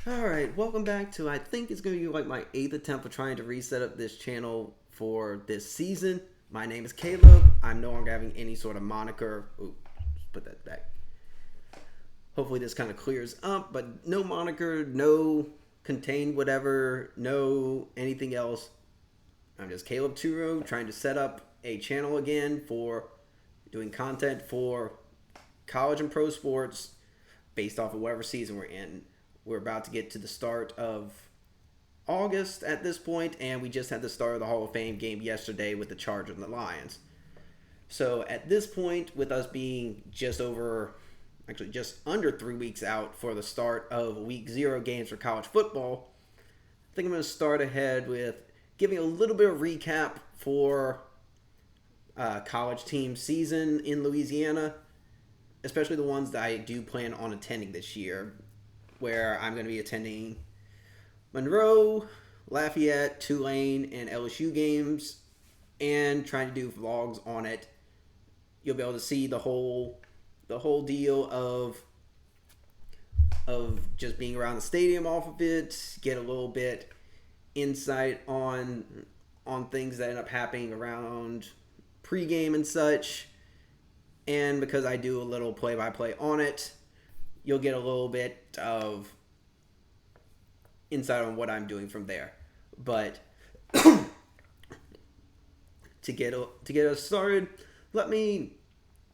Alright, welcome back to, I think it's going to be like my 8th attempt of trying to reset up this channel for this season. My name is Caleb. I'm no longer having any sort of moniker. Ooh, put that back. Hopefully this kind of clears up, but no moniker, no contained whatever, no anything else. I'm just Caleb Turo trying to set up a channel again for doing content for college and pro sports based off of whatever season we're in. We're about to get to the start of August at this point, and we just had the start of the Hall of Fame game yesterday with the Chargers and the Lions. So at this point, with us being just under 3 weeks out for the start of week 0 games for college football, I think I'm going to start ahead with giving a little bit of recap for college team season in Louisiana, especially the ones that I do plan on attending this year, where I'm going to be attending Monroe, Lafayette, Tulane, and LSU games, and trying to do vlogs on it. You'll be able to see the whole deal of just being around the stadium off of it, get a little bit insight on things that end up happening around pregame and such. And because I do a little play-by-play on it, you'll get a little bit of insight on what I'm doing from there. But to get us started, let me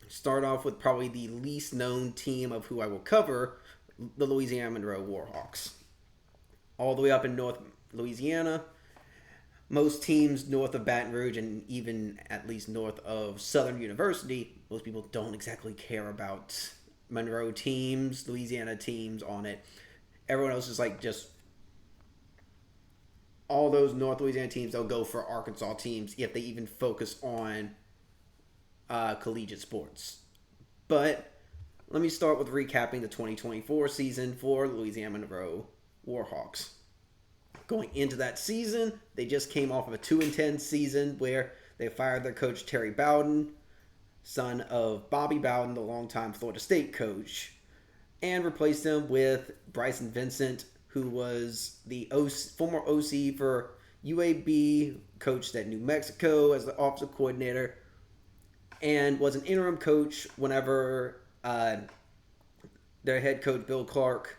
start off with probably the least known team of who I will cover, the Louisiana Monroe Warhawks. All the way up in North Louisiana, most teams north of Baton Rouge and even at least north of Southern University, most people don't exactly care about Monroe teams, Louisiana teams on it. Everyone else is like just all those North Louisiana teams, they'll go for Arkansas teams if they even focus on collegiate sports. But let me start with recapping the 2024 season for Louisiana Monroe Warhawks. Going into that season, they just came off of a 2-10 season where they fired their coach Terry Bowden, son of Bobby Bowden, the longtime Florida State coach, and replaced him with Bryson Vincent, who was the former OC for UAB, coached at New Mexico as the offensive coordinator, and was an interim coach whenever their head coach Bill Clark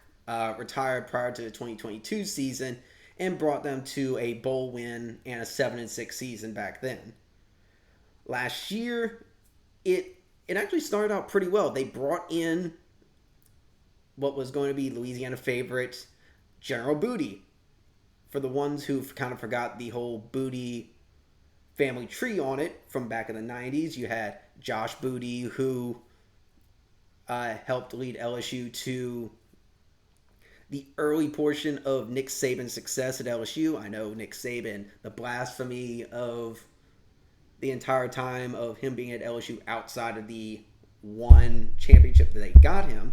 retired prior to the 2022 season and brought them to a bowl win and a 7-6 season back then. Last year, it actually started out pretty well. They brought in what was going to be Louisiana favorite General Booty. For the ones who've kind of forgot the whole Booty family tree on it from back in the 90s, you had Josh Booty, who helped lead LSU to the early portion of Nick Saban's success at LSU. I know Nick Saban, the blasphemy of the entire time of him being at LSU outside of the one championship that they got him.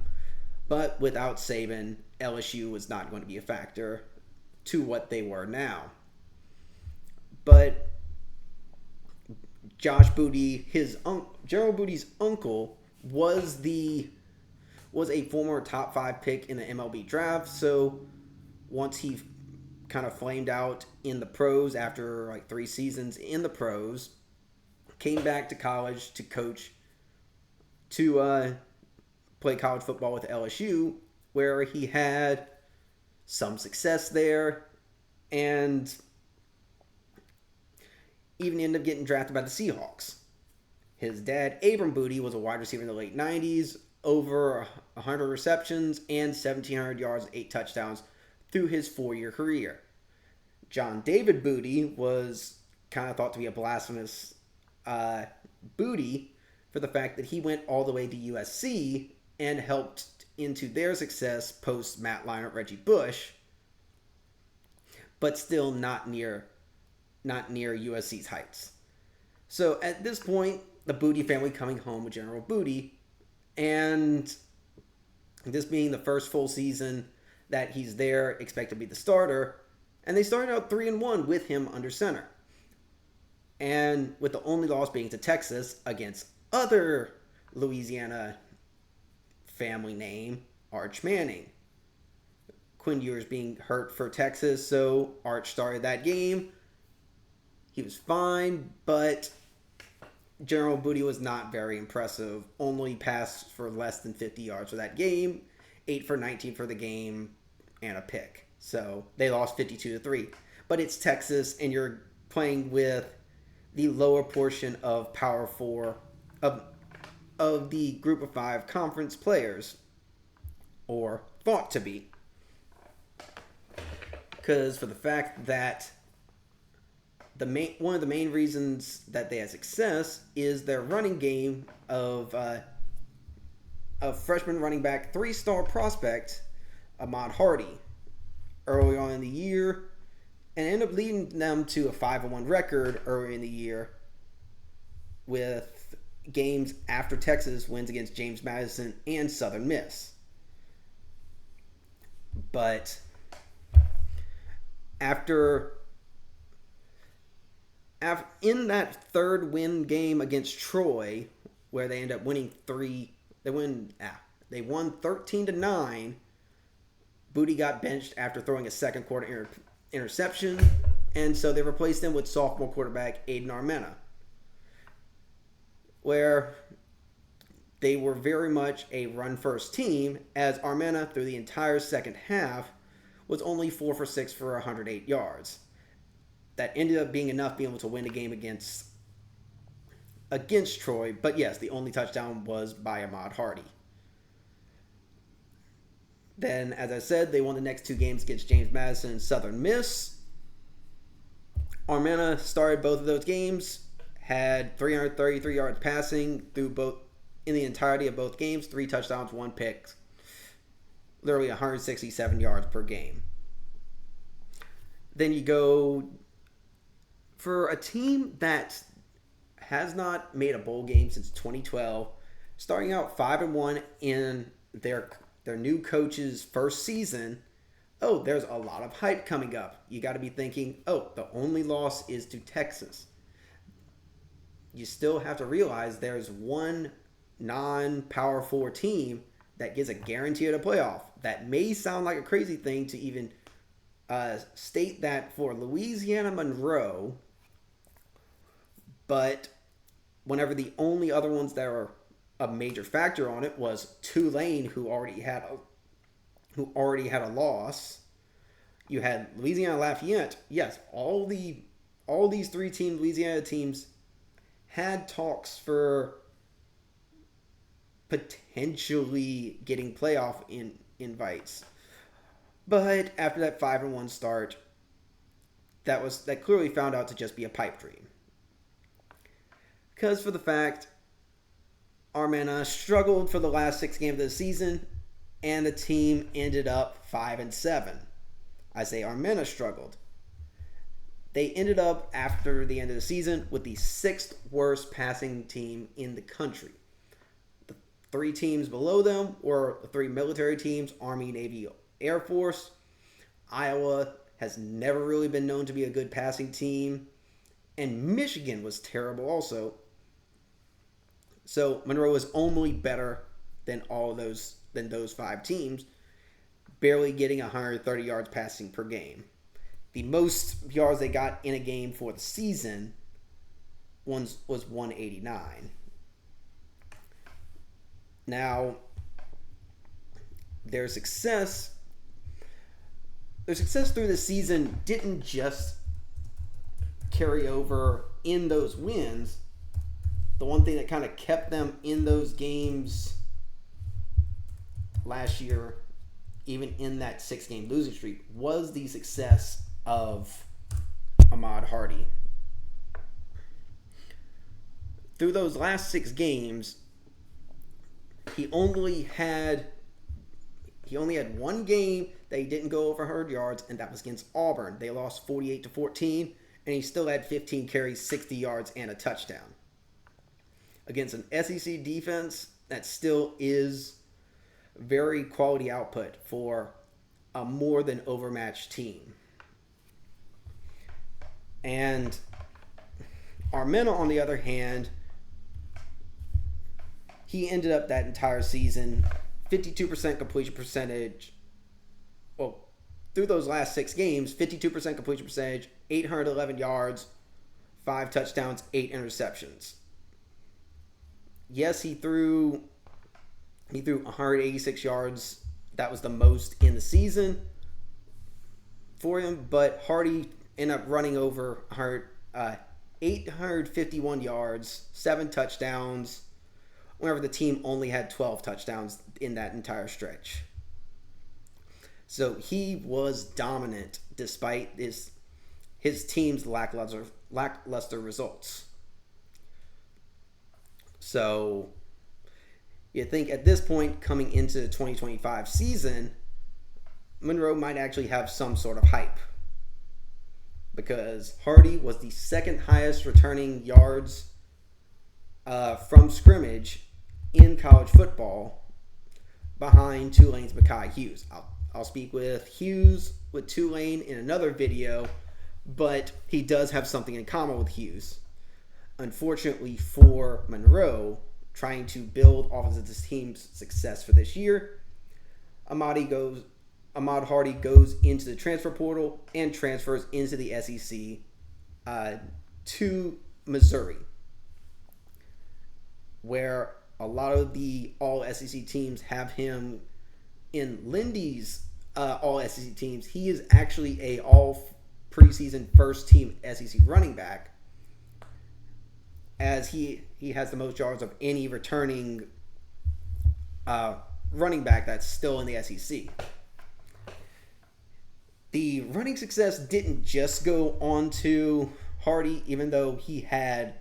But without Saban, LSU was not going to be a factor to what they were now. But Josh Booty, Gerald Booty's uncle, was a former top 5 pick in the MLB draft. So once he kind of flamed out in the pros after like 3 seasons in the pros, came back to college to coach, to play college football with LSU, where he had some success there and even ended up getting drafted by the Seahawks. His dad, Abram Booty, was a wide receiver in the late 90s, over 100 receptions and 1,700 yards and 8 touchdowns through his 4-year career. John David Booty was kind of thought to be a blasphemous Booty for the fact that he went all the way to USC and helped into their success post Matt Leinart, Reggie Bush, but still not near USC's heights. So at this point, the Booty family coming home with General Booty, and this being the first full season that he's there, expected to be the starter, and they started out 3-1 with him under center. And with the only loss being to Texas against other Louisiana family name, Arch Manning. Quinn Ewers being hurt for Texas, so Arch started that game. He was fine, but General Booty was not very impressive. Only passed for less than 50 yards for that game, 8 for 19 for the game, and a pick. So they lost 52-3. But it's Texas, and you're playing with the lower portion of Power 4 of the Group of 5 conference players, or thought to be. Because for the fact that one of the main reasons that they had success is their running game of freshman running back, 3-star prospect, Ahmad Hardy, early on in the year, and ended up leading them to a 5-1 record early in the year with games after Texas wins against James Madison and Southern Miss. But in that third win game against Troy, where they end up winning they won 13-9. Booty got benched after throwing a second quarter interception, and so they replaced him with sophomore quarterback Aiden Armena, where they were very much a run-first team, as Armena, through the entire second half, was only 4 for 6 for 108 yards. That ended up being enough to be able to win the game against Troy, but yes, the only touchdown was by Ahmad Hardy. Then, as I said, they won the next 2 games against James Madison and Southern Miss. Armena started both of those games, had 333 yards passing in the entirety of both games, 3 touchdowns, 1 pick, literally 167 yards per game. Then you go for a team that has not made a bowl game since 2012, starting out 5-1 in their new coach's first season. Oh, there's a lot of hype coming up. You got to be thinking, oh, the only loss is to Texas. You still have to realize there's one non-Power 4 team that gets a guarantee of a playoff. That may sound like a crazy thing to even state that for Louisiana Monroe, but whenever the only other ones that were a major factor on it was Tulane, who already had a loss. You had Louisiana Lafayette. Yes, all these 3 Louisiana teams had talks for potentially getting playoff invites. But after that 5-1 start, that clearly found out to just be a pipe dream. Because for the fact, Armena struggled for the last 6 games of the season, and the team ended up 5-7. I say Armena struggled. They ended up, after the end of the season, with the 6th worst passing team in the country. The 3 teams below them were the 3 military teams, Army, Navy, Air Force. Iowa has never really been known to be a good passing team. And Michigan was terrible also. So Monroe was only better than those 5 teams, barely getting 130 yards passing per game. The most yards they got in a game for the season was 189. Now, their success through the season didn't just carry over in those wins. The one thing that kind of kept them in those games last year, even in that 6-game losing streak, was the success of Ahmad Hardy. Through those last 6 games, he only had 1 game that he didn't go over 100 yards, and that was against Auburn. They lost 48-14, and he still had 15 carries, 60 yards, and a touchdown. Against an SEC defense that still is very quality output for a more than overmatched team. And Armena, on the other hand, he ended up that entire season 52% completion percentage. Well, through those last 6 games, 52% completion percentage, 811 yards, 5 touchdowns, 8 interceptions. Yes, he threw 186 yards. That was the most in the season for him, but Hardy ended up running over 851 yards, 7 touchdowns, whenever the team only had 12 touchdowns in that entire stretch. So he was dominant despite his team's lackluster results. So you think at this point, coming into the 2025 season, Monroe might actually have some sort of hype, because Hardy was the second highest returning yards from scrimmage in college football, behind Tulane's Mekhi Hughes. I'll speak with Tulane in another video, but he does have something in common with Hughes. Unfortunately for Monroe, trying to build off of this team's success for this year, Ahmad Hardy goes into the transfer portal and transfers into the SEC to Missouri, where a lot of the all-SEC teams have him in Lindy's all-SEC teams. He is actually a all-preseason first-team SEC running back, as he has the most yards of any returning running back that's still in the SEC. The running success didn't just go on to Hardy, even though he had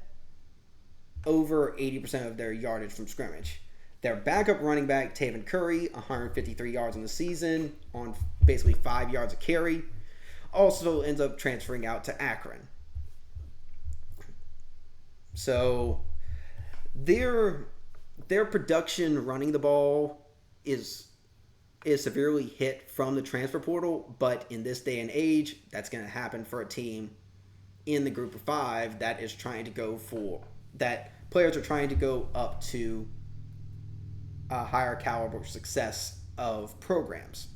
over 80% of their yardage from scrimmage. Their backup running back, Taven Curry, 153 yards in the season on basically 5 yards a carry, also ends up transferring out to Akron. So their production running the ball is severely hit from the transfer portal, but in this day and age, that's going to happen for a team in the group of 5 that is trying to go for that. Players are trying to go up to a higher caliber success of programs.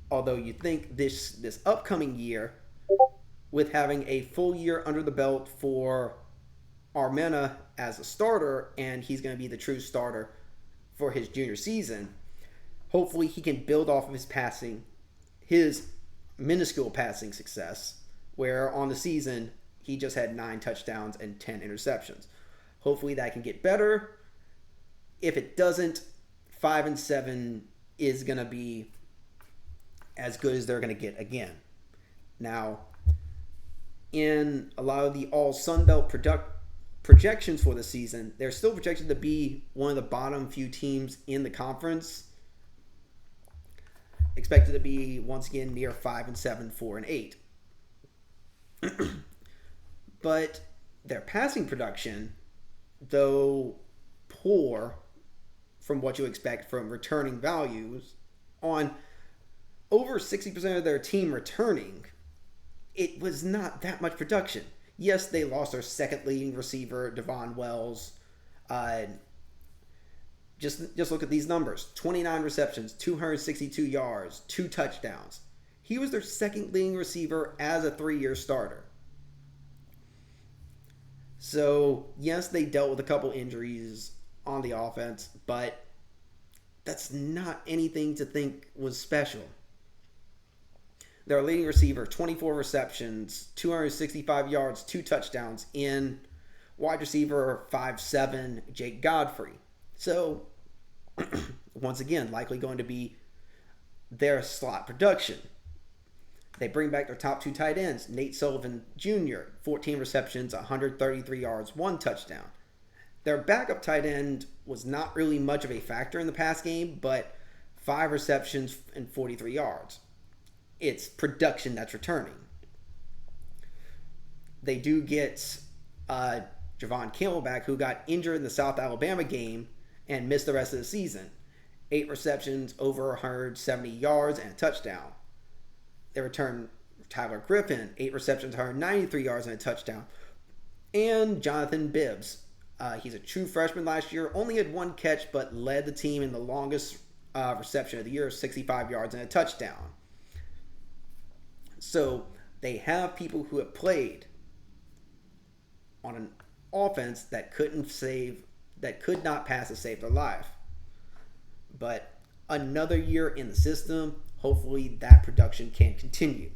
Although you think this upcoming year, with having a full year under the belt for Armena as a starter, and he's going to be the true starter for his junior season, hopefully he can build off of his minuscule passing success, where on the season he just had 9 touchdowns and 10 interceptions. Hopefully that can get better. If it doesn't, 5-7 is going to be as good as they're going to get again. Now, in a lot of the all Sun Belt projections for the season, they're still projected to be one of the bottom few teams in the conference. Expected to be once again near 5-7, 4-8. But their passing production, though poor from what you expect from returning values, on over 60% of their team returning, it was not that much production. Yes, they lost their second leading receiver, Devon Wells. Just look at these numbers. 29 receptions, 262 yards, 2 touchdowns. He was their second leading receiver as a 3-year starter. So, yes, they dealt with a couple injuries on the offense, but that's not anything to think was special. Their leading receiver, 24 receptions, 265 yards, 2 touchdowns in wide receiver 5'7", Jake Godfrey. So, once again, likely going to be their slot production. They bring back their top 2 tight ends, Nate Sullivan Jr., 14 receptions, 133 yards, 1 touchdown. Their backup tight end was not really much of a factor in the pass game, but 5 receptions and 43 yards. It's production that's returning. They do get Javon Campbell back, who got injured in the South Alabama game and missed the rest of the season. 8 receptions, over 170 yards, and a touchdown. They return Tyler Griffin, 8 receptions, 193 yards, and a touchdown. And Jonathan Bibbs. He's a true freshman last year, only had 1 catch, but led the team in the longest reception of the year, 65 yards and a touchdown. So they have people who have played on an offense that could not pass to save their life. But another year in the system, hopefully that production can continue.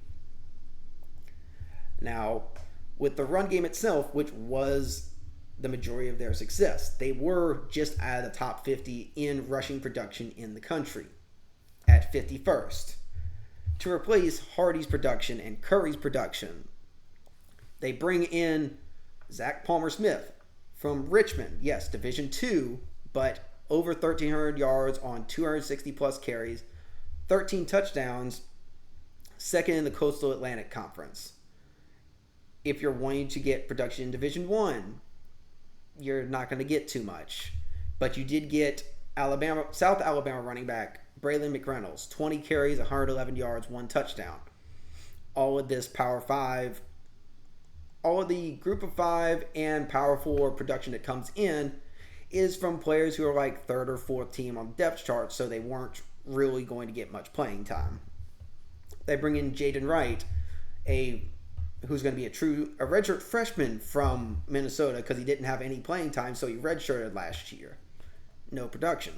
Now, with the run game itself, which was the majority of their success, they were just out of the top 50 in rushing production in the country at 51st. To replace Hardy's production and Curry's production, they bring in Zach Palmer-Smith from Richmond. Yes, Division II, but over 1,300 yards on 260 plus carries, 13 touchdowns, second in the Coastal Atlantic Conference. If you're wanting to get production in Division I, you're not going to get too much. But you did get South Alabama running back Braylon McReynolds, 20 carries, 111 yards, 1 touchdown. All of this Power 5, all of the Group of 5 and Power 4 production that comes in is from players who are like third or fourth team on the depth chart, so they weren't really going to get much playing time. They bring in Jaden Wright, who's going to be a redshirt freshman from Minnesota because he didn't have any playing time, so he redshirted last year. No production.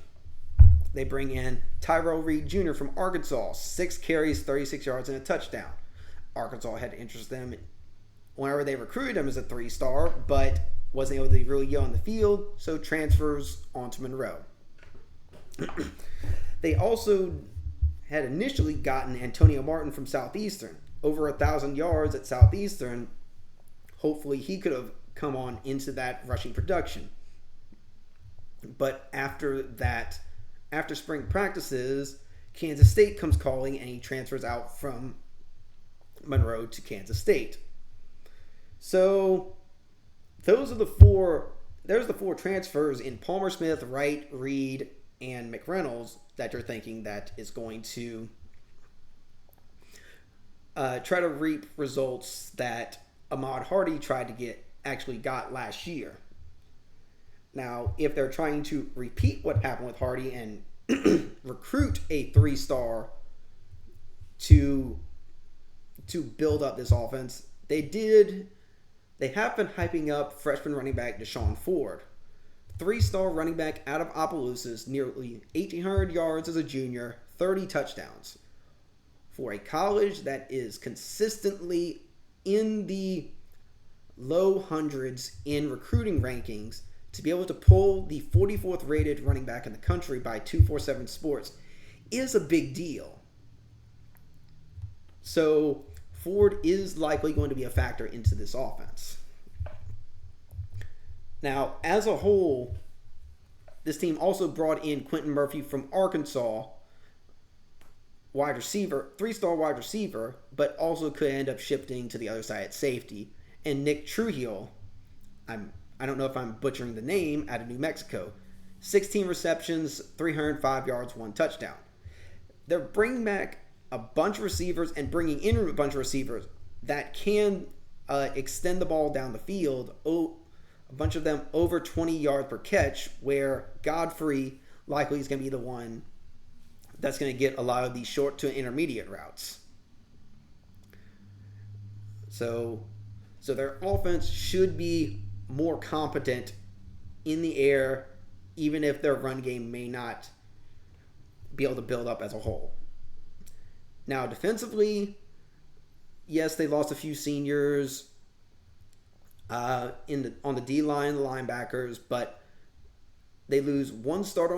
They bring in Tyrell Reed Jr. from Arkansas, 6 carries, 36 yards, and a touchdown. Arkansas had interest in him whenever they recruited him as a 3-star, but wasn't able to really get on the field, so transfers on to Monroe. They also had initially gotten Antonio Martin from Southeastern, over 1,000 yards at Southeastern. Hopefully he could have come on into that rushing production. But after spring practices, Kansas State comes calling and he transfers out from Monroe to Kansas State. So there's the four transfers in Palmer-Smith, Wright, Reed, and McReynolds that you're thinking that is going to try to reap results that Ahmad Hardy actually got last year. Now, if they're trying to repeat what happened with Hardy and recruit a 3-star to build up this offense, they have been hyping up freshman running back Deshaun Ford. 3-star running back out of Opelousas, nearly 1,800 yards as a junior, 30 touchdowns. For a college that is consistently in the low hundreds in recruiting rankings, to be able to pull the 44th rated running back in the country by 247 Sports is a big deal. So Ford is likely going to be a factor into this offense. Now, as a whole, this team also brought in Quentin Murphy from Arkansas, wide receiver, 3-star wide receiver, but also could end up shifting to the other side at safety. And Nick Trujillo, I don't know if I'm butchering the name, out of New Mexico, 16 receptions, 305 yards, 1 touchdown. They're bringing back a bunch of receivers and bringing in a bunch of receivers that can extend the ball down the field. A bunch of them over 20 yards per catch, where Godfrey likely is going to be the one that's going to get a lot of these short to intermediate routes. So their offense should be more competent in the air, even if their run game may not be able to build up as a whole. Now, defensively, yes, they lost a few seniors on the D-line, the linebackers, but they lose one starter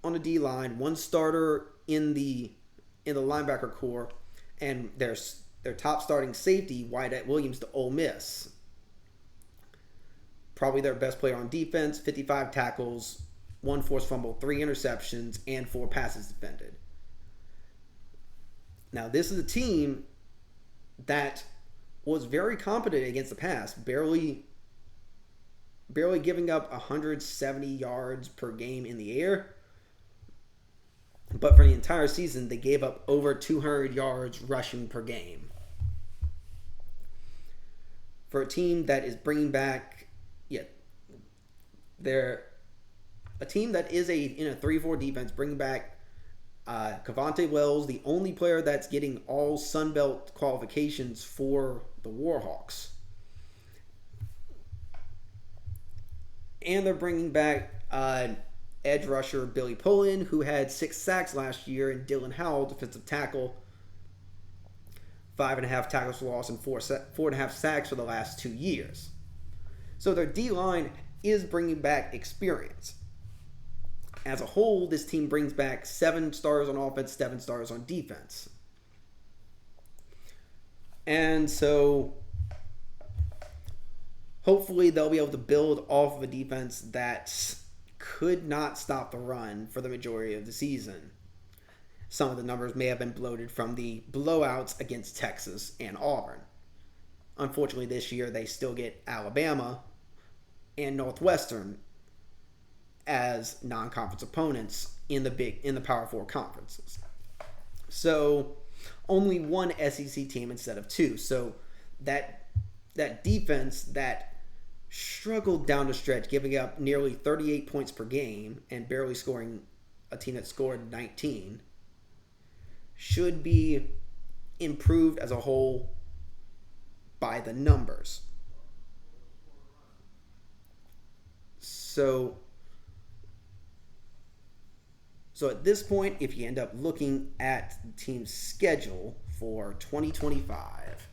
on the D-line, one starter in the linebacker core, and their top starting safety, Wyatt Williams, to Ole Miss. Probably their best player on defense, 55 tackles, 1 forced fumble, 3 interceptions, and 4 passes defended. Now, this is a team that was very competent against the pass, barely giving up 170 yards per game in the air. But for the entire season, they gave up over 200 yards rushing per game. For a team that is bringing back, they're a team that is in a 3-4 defense, bringing back Cavante Wells, the only player that's getting all Sun Belt qualifications for the Warhawks. And they're bringing back edge rusher Billy Pullen, who had 6 sacks last year, and Dylan Howell, defensive tackle, 5.5 tackles for loss and 4.5 sacks for the last 2 years. So their D-line is bringing back experience. As a whole, this team brings back 7 stars on offense, 7 stars on defense. And so hopefully they'll be able to build off of a defense that could not stop the run for the majority of the season. Some of the numbers may have been bloated from the blowouts against Texas and Auburn. Unfortunately, this year they still get Alabama and Northwestern as non-conference opponents in the Power 4 conferences. So only one SEC team instead of 2. So that defense that struggled down the stretch, giving up nearly 38 points per game and barely scoring a team that scored 19, should be improved as a whole by the numbers. So at this point, if you end up looking at the team's schedule for 2025,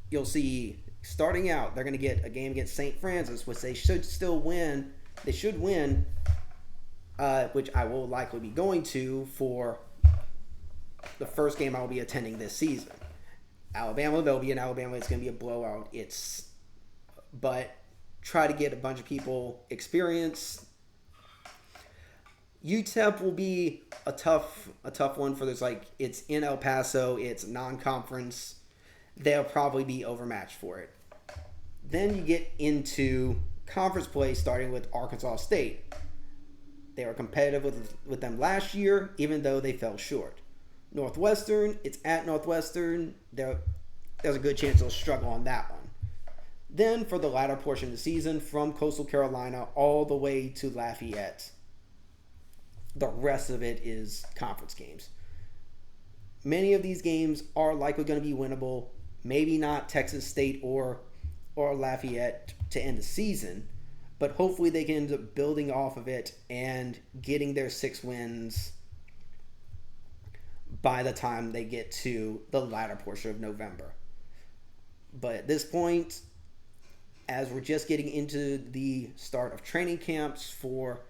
you'll see starting out, they're going to get a game against St. Francis, which they should still win. They should win, which I will likely be going to for the first game I'll be attending this season. Alabama, they'll be in Alabama. It's going to be a blowout. But try to get a bunch of people experience. UTEP will be a tough one for this. Like, it's in El Paso. It's non-conference. They'll probably be overmatched for it. Then you get into conference play, starting with Arkansas State. They were competitive with them last year, even though they fell short. Northwestern, it's at Northwestern. There's a good chance they'll struggle on that one. Then for the latter portion of the season, from Coastal Carolina all the way to Lafayette, the rest of it is conference games. Many of these games are likely going to be winnable. Maybe not Texas State or Lafayette to end the season, but hopefully they can end up building off of it and getting their 6 wins by the time they get to the latter portion of November. But at this point, as we're just getting into the start of training camps for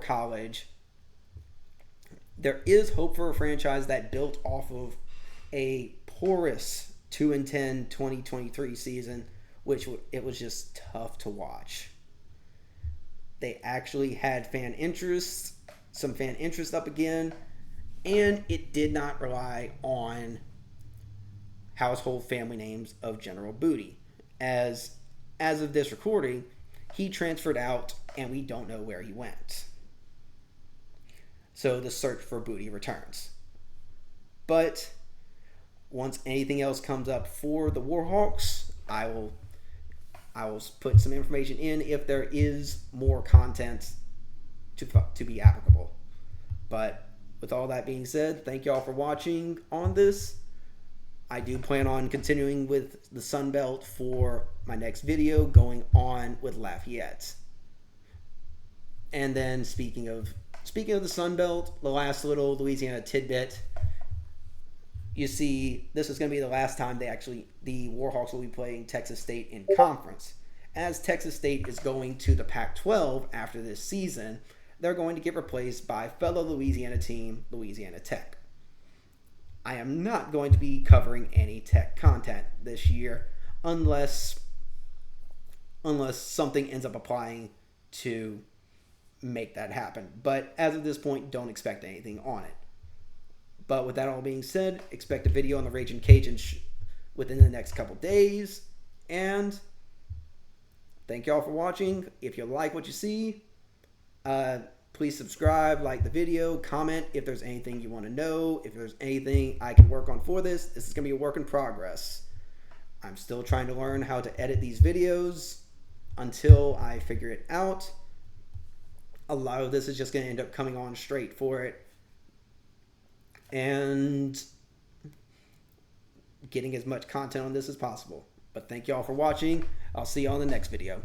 college, there is hope for a franchise that built off of a porous 2-10 2023 season, which it was just tough to watch. They actually had some fan interest up again, and it did not rely on household family names of General Booty. As of this recording, he transferred out, and we don't know where he went. So the search for Booty returns. But once anything else comes up for the Warhawks, I will put some information in if there is more content to be applicable. But with all that being said, thank y'all for watching on this. I do plan on continuing with the Sun Belt for my next video, going on with Lafayette. And then speaking of the Sun Belt, the last little Louisiana tidbit. You see, this is going to be the last time the Warhawks will be playing Texas State in conference. As Texas State is going to the Pac-12 after this season, they're going to get replaced by fellow Louisiana team, Louisiana Tech. I am not going to be covering any Tech content this year unless something ends up applying to make that happen. But as of this point, don't expect anything on it. But with that all being said, expect a video on the Raging Cajuns within the next couple days. And thank y'all for watching. If you like what you see, please subscribe, like the video, comment if there's anything you want to know, if there's anything I can work on for this. This is going to be a work in progress. I'm still trying to learn how to edit these videos. until I figure it out, a lot of this is just going to end up coming on straight for it and getting as much content on this as possible. But thank y'all for watching. I'll see you on the next video.